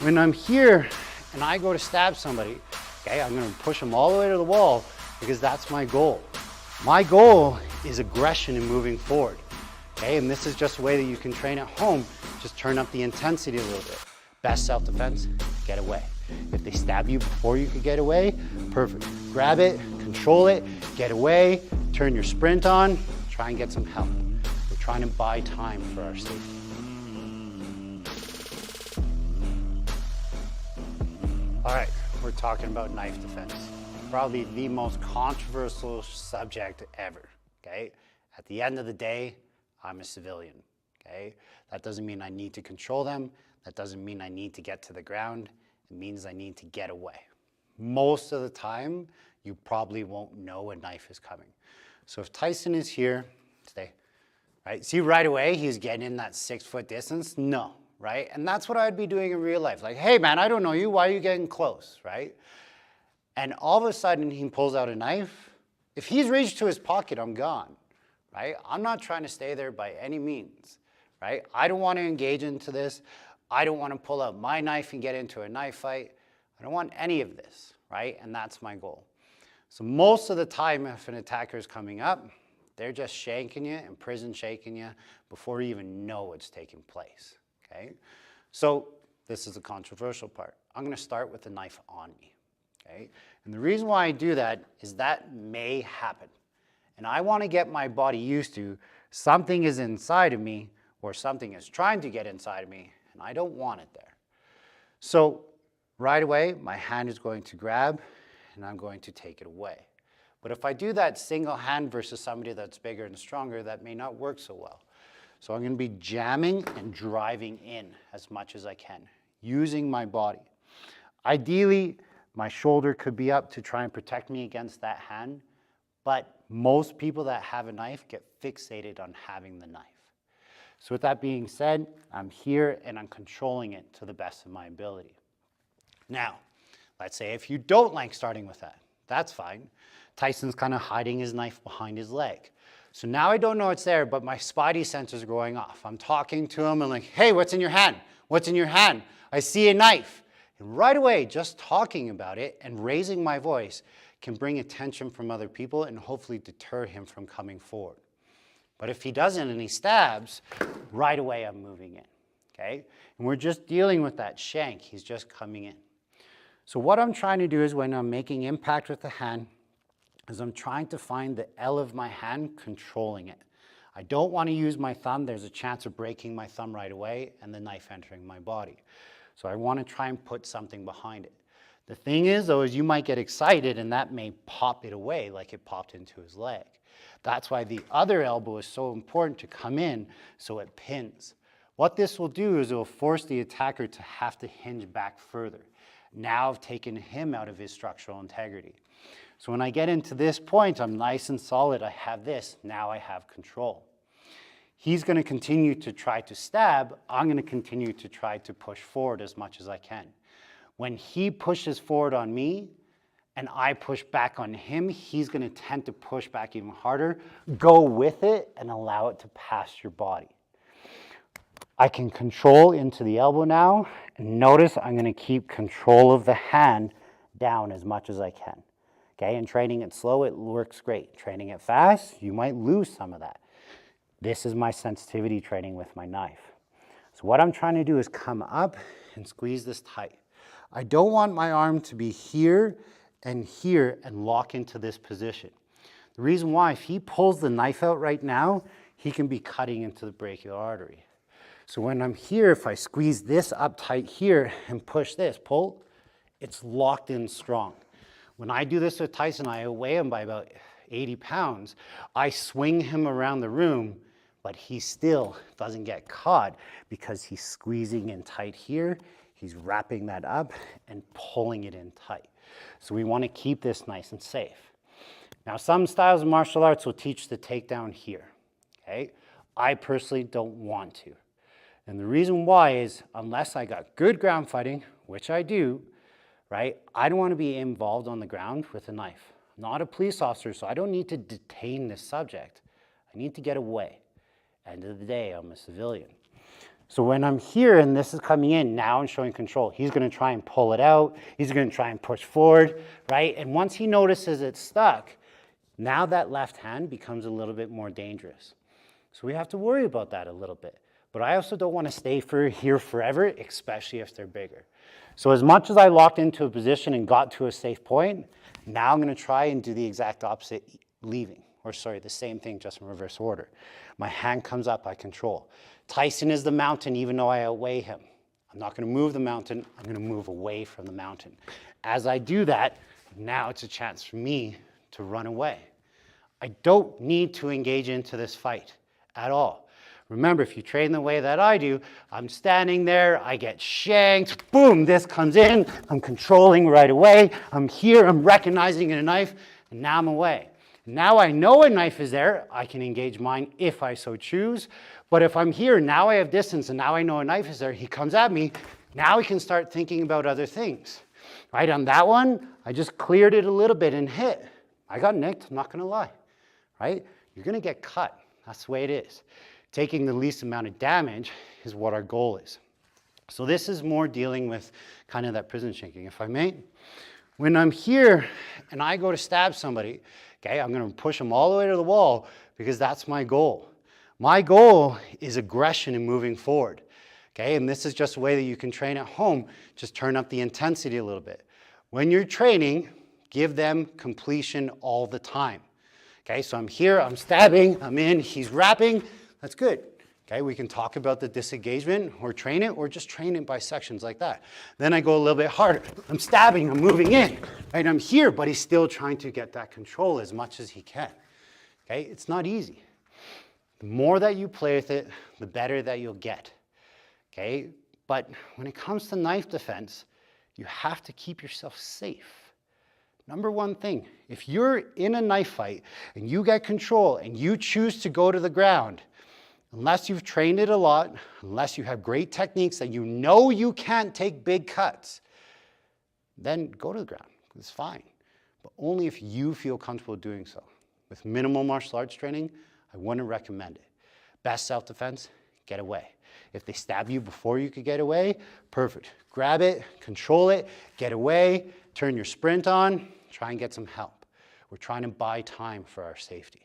When I'm here and I go to stab somebody, okay, I'm gonna push them all the way to the wall because that's my goal. My goal is aggression and moving forward, okay? And this is just a way that you can train at home. Just turn up the intensity a little bit. Best self-defense, get away. If they stab you before you could get away, perfect. Grab it, control it, get away, turn your sprint on, try and get some help. We're trying to buy time for our safety. All right, we're talking about knife defense. Probably the most controversial subject ever, okay? At the end of the day, I'm a civilian, okay? That doesn't mean I need to control them. That doesn't mean I need to get to the ground. It means I need to get away. Most of the time, you probably won't know a knife is coming. So if Tyson is here, stay, right? See right away, he's getting in that 6 foot distance? No, right? And that's what I'd be doing in real life. Like, hey man, I don't know you, why are you getting close, right? And all of a sudden he pulls out a knife. If he's reached to his pocket, I'm gone, right? I'm not trying to stay there by any means, right? I don't want to engage into this. I don't want to pull out my knife and get into a knife fight. I don't want any of this, right? And that's my goal. So most of the time, if an attacker is coming up, they're just shanking you and prison shaking you before you even know what's taking place, okay? So this is the controversial part. I'm going to start with the knife on me. Okay? And the reason why I do that is that may happen. And I want to get my body used to something is inside of me or something is trying to get inside of me and I don't want it there. So right away, my hand is going to grab and I'm going to take it away. But if I do that single hand versus somebody that's bigger and stronger, that may not work so well. So I'm going to be jamming and driving in as much as I can, using my body. Ideally, my shoulder could be up to try and protect me against that hand, but most people that have a knife get fixated on having the knife. So with that being said, I'm here and I'm controlling it to the best of my ability. Now, let's say if you don't like starting with that, that's fine. Tyson's kind of hiding his knife behind his leg. So now I don't know it's there, but my spidey sensors are going off. I'm talking to him and like, hey, what's in your hand? What's in your hand? I see a knife. And right away, just talking about it and raising my voice can bring attention from other people and hopefully deter him from coming forward. But if he doesn't and he stabs, right away I'm moving in, okay? And we're just dealing with that shank. He's just coming in. So what I'm trying to do is when I'm making impact with the hand, is I'm trying to find the L of my hand controlling it. I don't want to use my thumb. There's a chance of breaking my thumb right away and the knife entering my body. So I want to try and put something behind it. The thing is, though, is you might get excited and that may pop it away like it popped into his leg. That's why the other elbow is so important to come in so it pins. What this will do is it will force the attacker to have to hinge back further. Now I've taken him out of his structural integrity. So when I get into this point, I'm nice and solid. I have this. Now I have control. He's going to continue to try to stab. I'm going to continue to try to push forward as much as I can. When he pushes forward on me and I push back on him, he's going to tend to push back even harder. Go with it and allow it to pass your body. I can control into the elbow now. And notice I'm going to keep control of the hand down as much as I can. Okay, and training it slow, it works great. Training it fast, you might lose some of that. This is my sensitivity training with my knife. So what I'm trying to do is come up and squeeze this tight. I don't want my arm to be here and lock into this position. The reason why, if he pulls the knife out right now, he can be cutting into the brachial artery. So when I'm here, if I squeeze this up tight here and push this, pull, it's locked in strong. When I do this with Tyson, I weigh him by about 80 pounds. I swing him around the room, but he still doesn't get caught because he's squeezing in tight here. He's wrapping that up and pulling it in tight. So we want to keep this nice and safe. Now, some styles of martial arts will teach the takedown here, okay? I personally don't want to. And the reason why is unless I got good ground fighting, which I do, right? I don't want to be involved on the ground with a knife. I'm not a police officer, so I don't need to detain this subject. I need to get away. End of the day, I'm a civilian. So when I'm here and this is coming in, now I'm showing control. He's gonna try and pull it out. He's gonna try and push forward, right? And once he notices it's stuck, now that left hand becomes a little bit more dangerous. So we have to worry about that a little bit. But I also don't wanna stay here forever, especially if they're bigger. So as much as I locked into a position and got to a safe point, now I'm gonna try and do the exact opposite, leaving. Or sorry, the same thing, just in reverse order. My hand comes up, I control. Tyson is the mountain, even though I outweigh him. I'm not gonna move the mountain, I'm gonna move away from the mountain. As I do that, now it's a chance for me to run away. I don't need to engage into this fight at all. Remember, if you train the way that I do, I'm standing there, I get shanked, boom, this comes in, I'm controlling right away, I'm here, I'm recognizing a knife, and now I'm away. Now I know a knife is there, I can engage mine if I so choose, but if I'm here, now I have distance and now I know a knife is there, he comes at me, now we can start thinking about other things. Right, on that one, I just cleared it a little bit and hit. I got nicked, I'm not gonna lie, right? You're gonna get cut, that's the way it is. Taking the least amount of damage is what our goal is. So this is more dealing with kind of that prison shanking, if I may. When I'm here and I go to stab somebody, okay, I'm gonna push them all the way to the wall because that's my goal. My goal is aggression and moving forward, okay? And this is just a way that you can train at home, just turn up the intensity a little bit. When you're training, give them completion all the time, okay? So I'm here, I'm stabbing, I'm in, he's wrapping, that's good. Okay, we can talk about the disengagement or train it or just train it by sections like that. Then I go a little bit harder. I'm stabbing, I'm moving in, right? I'm here, but he's still trying to get that control as much as he can. Okay, it's not easy. The more that you play with it, the better that you'll get. Okay, but when it comes to knife defense, you have to keep yourself safe. Number one thing, if you're in a knife fight and you get control and you choose to go to the ground, unless you've trained it a lot, unless you have great techniques that you know you can't take big cuts, then go to the ground. It's fine. But only if you feel comfortable doing so. With minimal martial arts training, I wouldn't recommend it. Best self-defense, get away. If they stab you before you could get away, perfect. Grab it, control it, get away, turn your sprint on, try and get some help. We're trying to buy time for our safety.